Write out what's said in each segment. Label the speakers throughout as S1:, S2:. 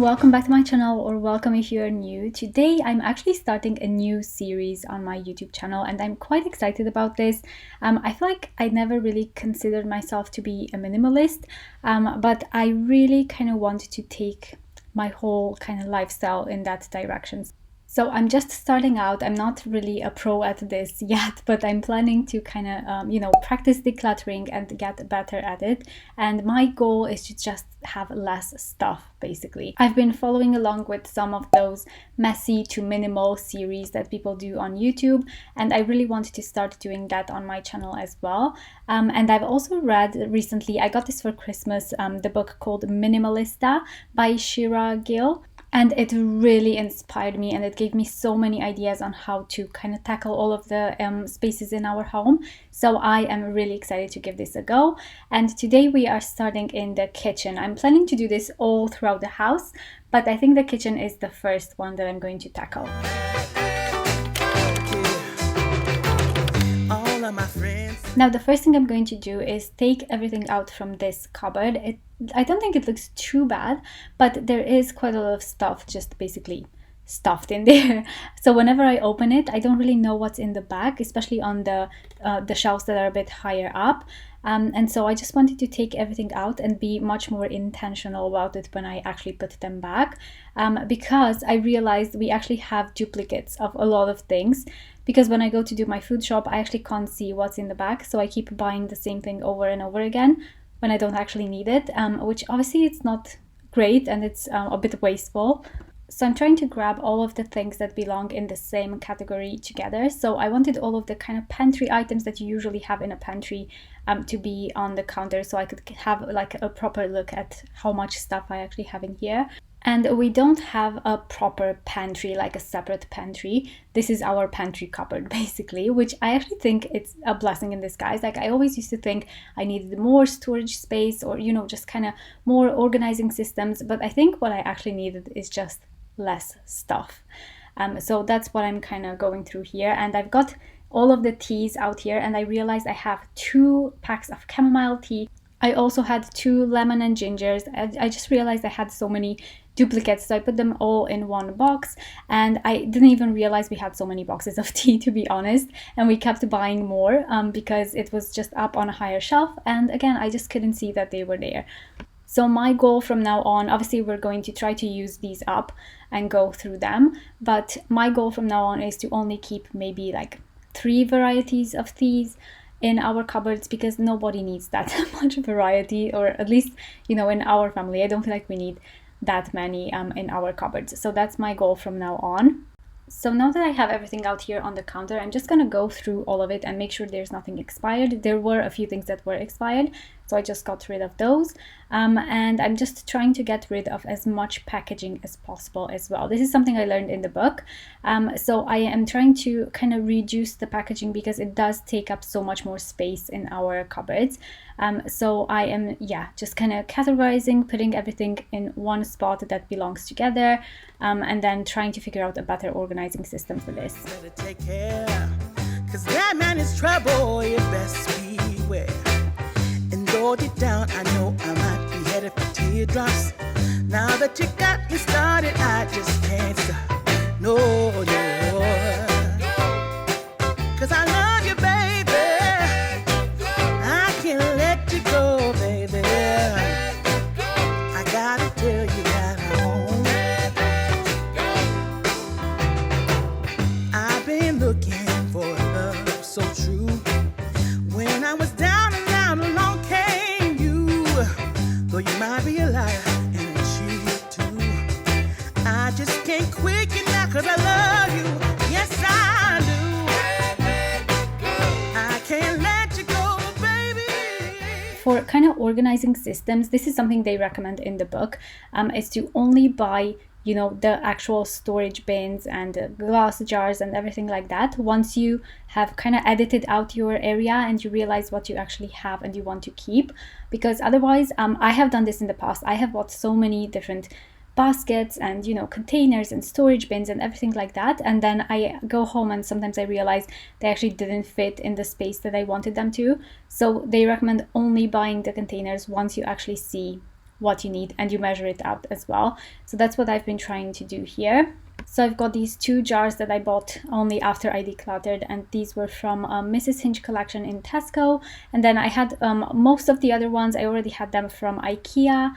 S1: welcome back to my channel, or welcome if you're new. Today I'm actually starting a new series on my YouTube channel and I'm quite excited about this. I feel like I never really considered myself to be a minimalist, but I really kind of wanted to take my whole kind of lifestyle in that direction. So I'm just starting out. I'm not really a pro at this yet, but I'm planning to kind of, practice decluttering and get better at it. And my goal is to just have less stuff, basically. I've been following along with some of those messy to minimal series that people do on YouTube, and I really wanted to start doing that on my channel as well. And I've also read recently, I got this for Christmas, the book called Minimalista by Shira Gill. And it really inspired me, and it gave me so many ideas on how to kind of tackle all of the spaces in our home. So I am really excited to give this a go. And today we are starting in the kitchen. I'm planning to do this all throughout the house, but I think the kitchen is the first one that I'm going to tackle. Now, the first thing I'm going to do is take everything out from this cupboard. I don't think it looks too bad, but there is quite a lot of stuff just basically stuffed in there. So whenever I open it, I don't really know what's in the back, especially on the shelves that are a bit higher up. And so I just wanted to take everything out and be much more intentional about it when I actually put them back, because I realized we actually have duplicates of a lot of things. Because when I go to do my food shop, I actually can't see what's in the back, so I keep buying the same thing over and over again when I don't actually need it, which obviously it's not great and it's a bit wasteful. So I'm trying to grab all of the things that belong in the same category together. So I wanted all of the kind of pantry items that you usually have in a pantry to be on the counter, so I could have like a proper look at how much stuff I actually have in here. And we don't have a proper pantry, like a separate pantry. This is our pantry cupboard, basically, which I actually think it's a blessing in disguise. Like, I always used to think I needed more storage space or, just kind of more organizing systems. But I think what I actually needed is just less stuff. So that's what I'm kind of going through here. And I've got all of the teas out here, and I realized I have 2 packs of chamomile tea. I also had 2 lemon and gingers. I just realized I had so many duplicates, so I put them all in one box, and I didn't even realize we had so many boxes of tea, to be honest, and we kept buying more because it was just up on a higher shelf, and again, I just couldn't see that they were there. So my goal from now on, obviously we're going to try to use these up and go through them, but my goal from now on is to only keep maybe like 3 varieties of teas in our cupboards, because nobody needs that much variety, or at least, in our family, I don't feel like we need that many in our cupboards. So that's my goal from now on. So now that I have everything out here on the counter, I'm just gonna go through all of it and make sure there's nothing expired. There were a few things that were expired, so I just got rid of those. And I'm just trying to get rid of as much packaging as possible as well. This is something I learned in the book. So I am trying to kind of reduce the packaging because it does take up so much more space in our cupboards. So I am, just kind of categorizing, putting everything in one spot that belongs together, and then trying to figure out a better organizing system for this.
S2: Better take care, 'cause that man is trouble, you best beware. And go it down, I know I might be headed for teardrops. Now that you got me started, I just can't stop. No, 'cause I love you, baby. I can't let you go, baby. I gotta tell you that I won't. I've been looking for love so true. When I was down and out, along came you. Though you might be a liar and a cheat too, I just can't quit you now 'cause I love you. Yes, I do. I can't let you go, baby.
S1: For kind of organizing systems, this is something they recommend in the book, is to only buy the actual storage bins and glass jars and everything like that once you have kind of edited out your area and you realize what you actually have and you want to keep. Because otherwise, I have done this in the past. I have bought so many different baskets and containers and storage bins and everything like that, and then I go home and sometimes I realize they actually didn't fit in the space that I wanted them to. So they recommend only buying the containers once you actually see what you need, and you measure it out as well. So that's what I've been trying to do here. So I've got these 2 jars that I bought only after I decluttered, and these were from Mrs. Hinch collection in Tesco. And then I had most of the other ones, I already had them from Ikea,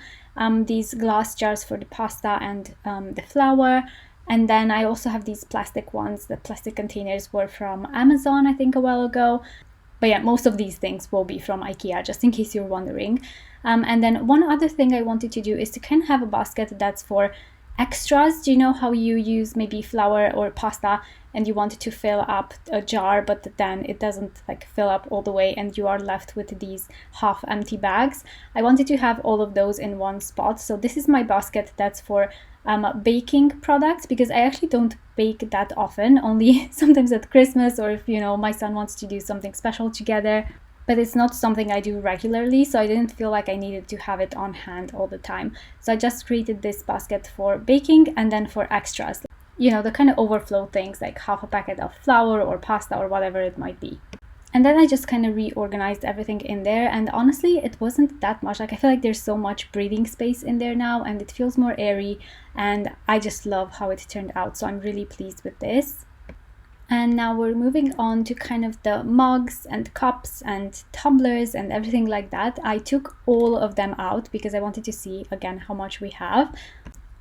S1: these glass jars for the pasta and the flour. And then I also have these plastic ones. The plastic containers were from Amazon, I think, a while ago. But yeah, most of these things will be from Ikea, just in case you're wondering. And then one other thing I wanted to do is to kind of have a basket that's for extras. Do you know how you use maybe flour or pasta and you wanted to fill up a jar, but then it doesn't like fill up all the way and you are left with these half empty bags? I wanted to have all of those in one spot. So this is my basket that's for baking products, because I actually don't bake that often, only sometimes at Christmas, or if, you know, my son wants to do something special together. But it's not something I do regularly, so I didn't feel like I needed to have it on hand all the time. So I just created this basket for baking and then for extras, you know, the kind of overflow things like half a packet of flour or pasta or whatever it might be. And then I just kind of reorganized everything in there, and honestly it wasn't that much. Like, I feel like there's so much breathing space in there now and it feels more airy, and I just love how it turned out, so I'm really pleased with this. And now we're moving on to kind of the mugs and cups and tumblers and everything like that. I took all of them out because I wanted to see again how much we have.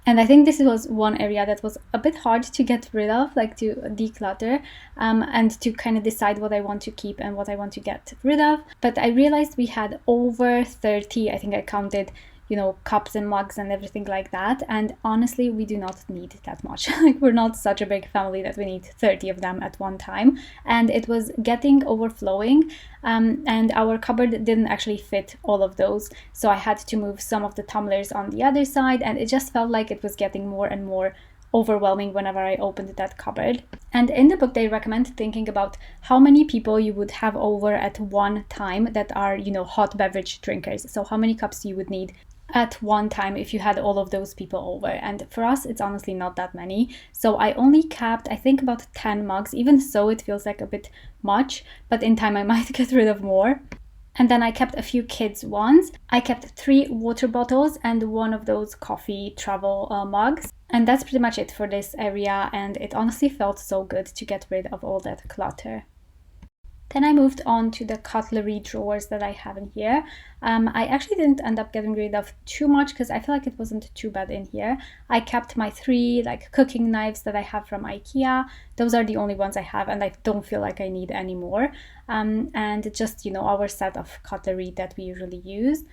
S1: And I think this was one area that was a bit hard to get rid of, like to declutter, and to kind of decide what I want to keep and what I want to get rid of. But I realized we had over 30, I think I counted, you know, cups and mugs and everything like that. And honestly, we do not need that much. Like, we're not such a big family that we need 30 of them at one time. And it was getting overflowing, and our cupboard didn't actually fit all of those. So I had to move some of the tumblers on the other side, and it just felt like it was getting more and more overwhelming whenever I opened that cupboard. And in the book, they recommend thinking about how many people you would have over at one time that are, you know, hot beverage drinkers. So how many cups you would need at one time if you had all of those people over. And for us, it's honestly not that many. So I only kept, I think, about 10 mugs. Even so, it feels like a bit much, but in time I might get rid of more. And then I kept a few kids ones. I kept 3 water bottles and one of those coffee travel mugs. And that's pretty much it for this area. And it honestly felt so good to get rid of all that clutter. Then I moved on to the cutlery drawers that I have in here. I actually didn't end up getting rid of too much because I feel like it wasn't too bad in here. I kept my 3 like cooking knives that I have from Ikea. Those are the only ones I have, and I don't feel like I need any more. And just, you know, our set of cutlery that we usually use.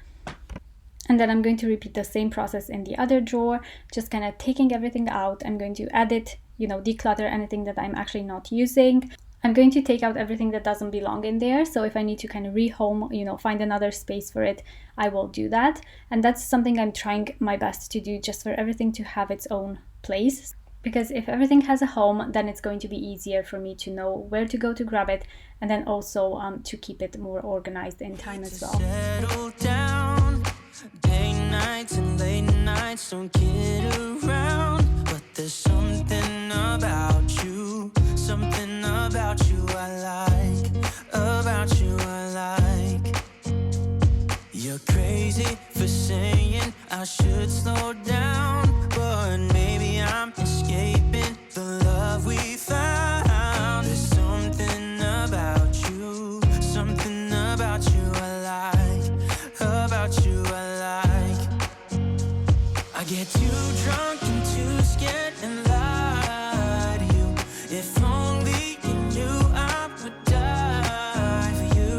S1: And then I'm going to repeat the same process in the other drawer, just kind of taking everything out. I'm going to edit, you know, declutter anything that I'm actually not using. I'm going to take out everything that doesn't belong in there. So if I need to kind of rehome, you know, find another space for it, I will do that. And that's something I'm trying my best to do, just for everything to have its own place. Because if everything has a home, then it's going to be easier for me to know where to go to grab it, and then also to keep it more organized in time as well.
S2: Settle down, day nights and late nights don't get around, but there's something about you, something about you I like, about you I like. You're crazy for saying I should slow down, but maybe I'm escaping the love we found. There's something about you, something about you I like, about you I like. I get too drunk and too scared and lie to you. If only you knew I would die for you.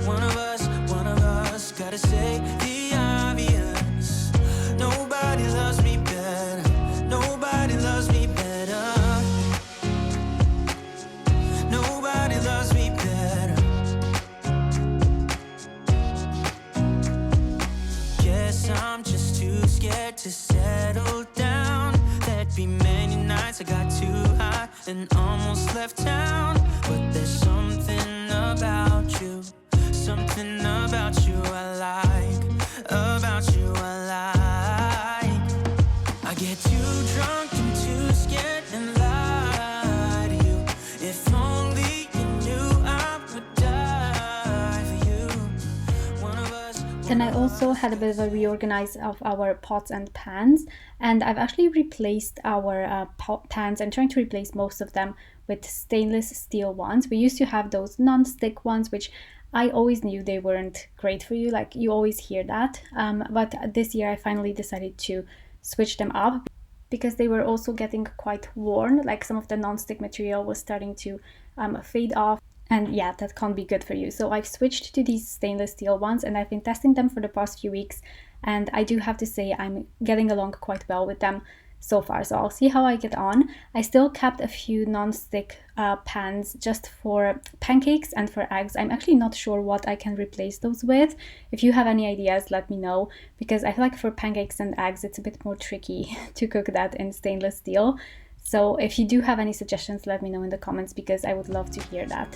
S2: One of us gotta say the obvious. Nobody loves me better. Nobody loves me better. Nobody loves me better. Guess I'm just too scared to settle down. There'd be many nights I got too high and almost left town. But there's something about you, something about you I like, about you I like. I get too drunk and too scared and lie to you. If only you knew I would die for you. One of us.
S1: Then I also had a bit of a reorganize of our pots and pans, and I've actually replaced our pans. I'm trying to replace most of them with stainless steel ones. We used to have those non-stick ones, which I always knew they weren't great for you, like you always hear that. But this year I finally decided to switch them up because they were also getting quite worn, like some of the non-stick material was starting to fade off. And yeah, that can't be good for you. So I've switched to these stainless steel ones, and I've been testing them for the past few weeks. And I do have to say I'm getting along quite well with them so far. So I'll see how I get on. I still kept a few non-stick pans just for pancakes and for eggs. I'm actually not sure what I can replace those with. If you have any ideas, let me know, because I feel like for pancakes and eggs, it's a bit more tricky to cook that in stainless steel. So if you do have any suggestions, let me know in the comments, because I would love to hear that.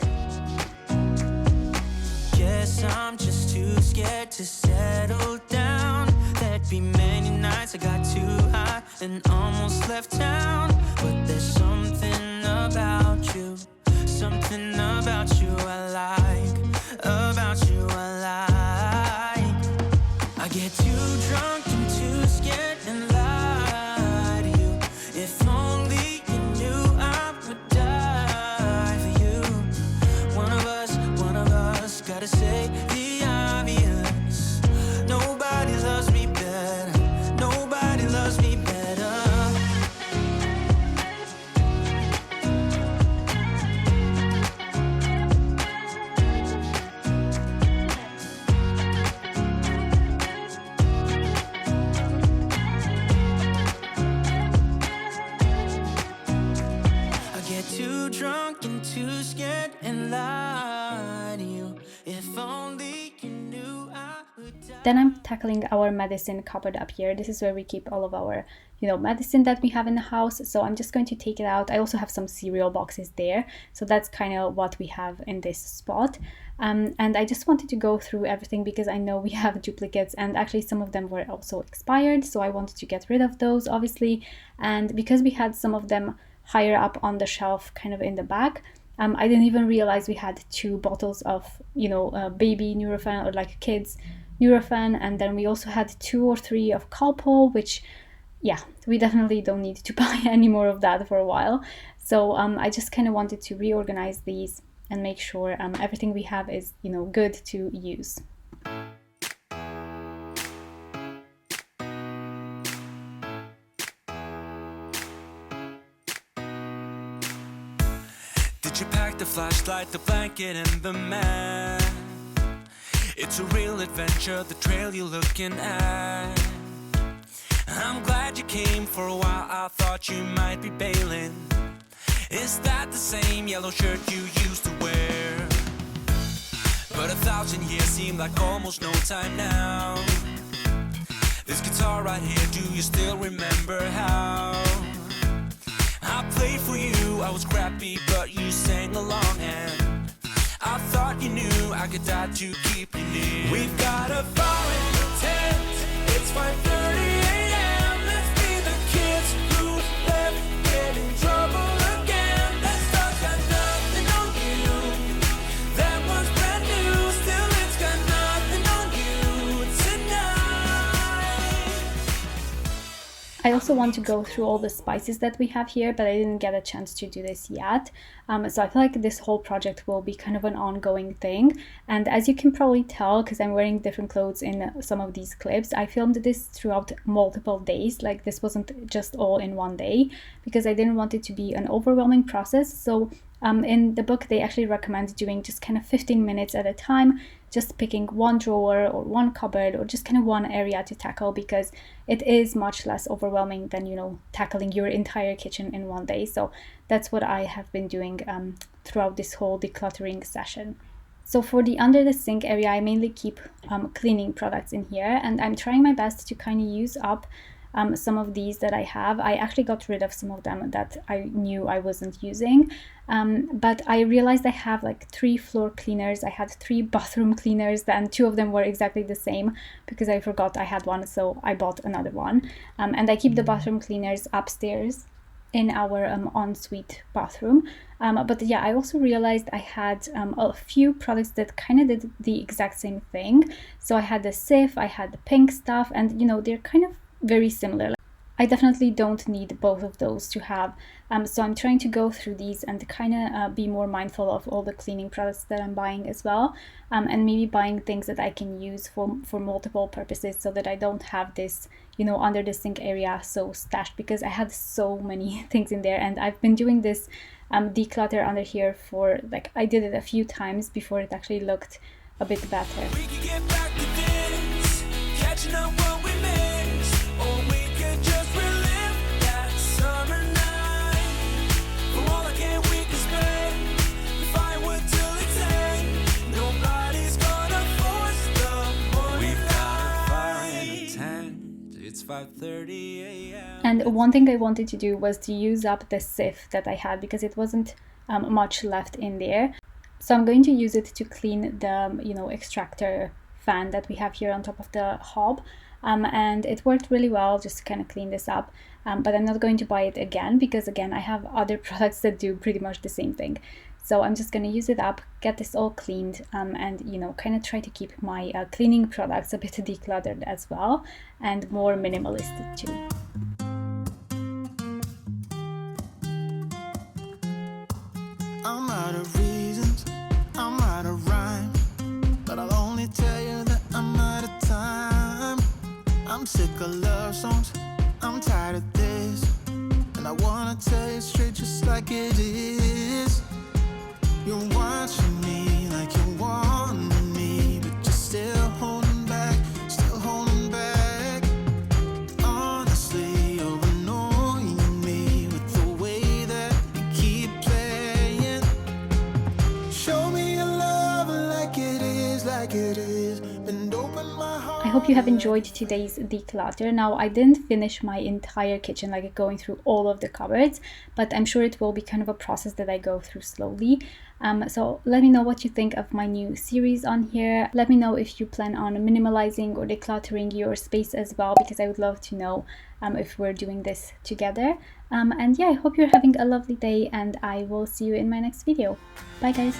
S2: Guess I'm just too scared to settle down. There'd be many nights I got too high and almost left town. But there's something about you I like, about you I like. I get too drunk and too scared and lie to you. If only you knew I would die for you. One of us gotta say the obvious. Nobody loves me better. Nobody loves me better. Too drunk and too scared and lie to you. If only you knew I would die.
S1: Then I'm tackling our medicine cupboard up here. This is where we keep all of our, medicine that we have in the house. So I'm just going to take it out. I also have some cereal boxes there. So that's kind of what we have in this spot. And I just wanted to go through everything because I know we have duplicates, and actually some of them were also expired. So I wanted to get rid of those, obviously. And because we had some of them higher up on the shelf, kind of in the back, I didn't even realize we had 2 bottles of, baby Nurofen, or like kids Nurofen, and then we also had 2 or 3 of Calpol, which, yeah, we definitely don't need to buy any more of that for a while. So I just kind of wanted to reorganize these and make sure everything we have is, good to use.
S2: Did you pack the flashlight, the blanket, and the map? It's a real adventure, the trail you're looking at. I'm glad you came. For a while I thought you might be bailing. Is that the same yellow shirt you used to wear? But 1,000 years seem like almost no time now. This guitar right here, do you still remember how I played for you? I was crappy, but you sang along, and I thought you knew I could die to keep you near. We've got a fire in the tent. It's 5:30 a.m. Let's be the kids who left, get in trouble again. That stuff's got nothing on you. That one's brand new, still it's got nothing on you tonight.
S1: I also want to go through all the spices that we have here, but I didn't get a chance to do this yet. So I feel like this whole project will be kind of an ongoing thing. And as you can probably tell, because I'm wearing different clothes in some of these clips, I filmed this throughout multiple days. Like, this wasn't just all in one day, because I didn't want it to be an overwhelming process. So in the book, they actually recommend doing just kind of 15 minutes at a time, just picking one drawer or one cupboard or just kind of one area to tackle, because it is much less overwhelming than, tackling your entire kitchen in one day. So that's what I have been doing throughout this whole decluttering session. So for the under the sink area, I mainly keep cleaning products in here, and I'm trying my best to kind of use up some of these that I have. I actually got rid of some of them that I knew I wasn't using, but I realized I have like 3 floor cleaners. I had 3 bathroom cleaners, and 2 of them were exactly the same because I forgot I had one, so I bought another one. And I keep the bathroom cleaners upstairs. in our ensuite bathroom. But yeah, I also realized I had a few products that kind of did the exact same thing. So I had the sieve, I had the pink stuff, and you know, they're kind of very similar. I definitely don't need both of those to have. So I'm trying to go through these and kind of be more mindful of all the cleaning products that I'm buying as well. And maybe buying things that I can use for multiple purposes, so that I don't have this, you know, under the sink area so stashed, because I had so many things in there. And I've been doing this declutter under here for, like, I did it a few times before it actually looked a bit better.
S2: We can get back to this, catching up what we missed, or we could just relive that summer night. For all again we can spend, the firewood till it's end. Nobody's gonna force the morning. We've got a fire in a tent. It's 5:30 a.m.
S1: And one thing I wanted to do was to use up the sieve that I had, because it wasn't much left in there. So I'm going to use it to clean the, you know, extractor fan that we have here on top of the hob. And it worked really well just to kind of clean this up. But I'm not going to buy it again, because again, I have other products that do pretty much the same thing. So I'm just going to use it up, get this all cleaned, and, you know, kind of try to keep my cleaning products a bit decluttered as well, and more minimalist too.
S2: I'm out of reasons, I'm out of rhyme, but I'll only tell you that I'm out of time. I'm sick of love songs, I'm tired of this, and I wanna tell you straight just like it is. You're watching me like you want me, but you're still holding back, still holding back. Honestly, you're annoying me with the way that you keep playing. Show me your love like it is, like it is. Bend open my heart.
S1: I hope you have enjoyed today's declutter. Now, I didn't finish my entire kitchen, like going through all of the cupboards, but I'm sure it will be kind of a process that I go through slowly. So let me know what you think of my new series on here. Let me know if you plan on minimalizing or decluttering your space as well, because I would love to know if we're doing this together. And yeah, I hope you're having a lovely day, and I will see you in my next video. Bye guys.